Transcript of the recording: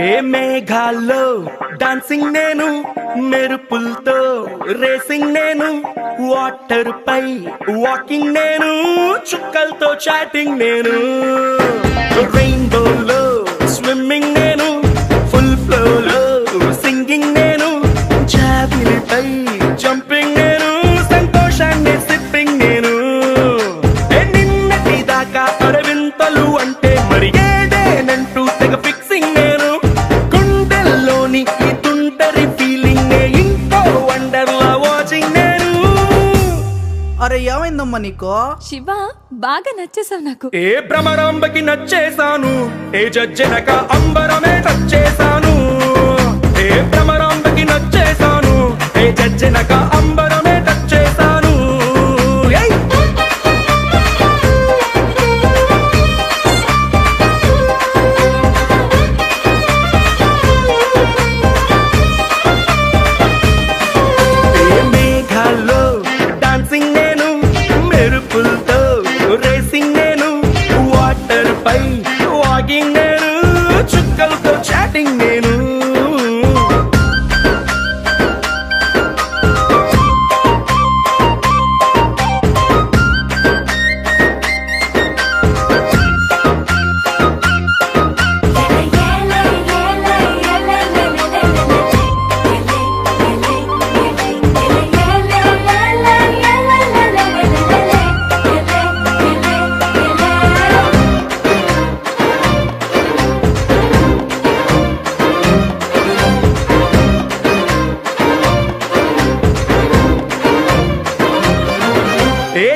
ఏ మేఘాల్లో dancing నేను, మెరుపులతో racing నేను, వాటర్ పై వాకింగ్ నేను, చుక్కలతో చాటింగ్ నేను, రెయిన్బోలో స్విమ్మింగ్ నేను, ఫుల్ ఫ్లోలో సింగింగ్ నేను, జాబిలిపై జంపింగ్ నేను, సంతోషాన్ని సిప్పింగ్ నేను. నిన్నటి దాకా అరవింతలు అంటే మరి ఏదేనంటూ తెగ ఫిక్సింగ్ నేను, గుండెల్లోని ఈ తుంటరి ఫీలింగ్ ఇంకో వండర్లా వాచింగ్ నేను. అరే ఏమైందమ్మా నీకో? శివ బాగా నచ్చేసావు నాకు. ఏ భ్రమరాంబకి నచ్చేసాను, ఏ జజ్జనక అంబరమే నచ్చేసాను. ఏ భ్రమరాంబకి నచ్చేసాను, ఏ జజ్జనక అంబరమే నచ్చేసాను. ఏ మేఘాల్లో డాన్సింగ్ నేను, మెరుపులతో రేసింగ్ నేను, వాటర్ పై వాకింగ్ నేను, చుక్కలతో చాటింగ్ నేను. ఏ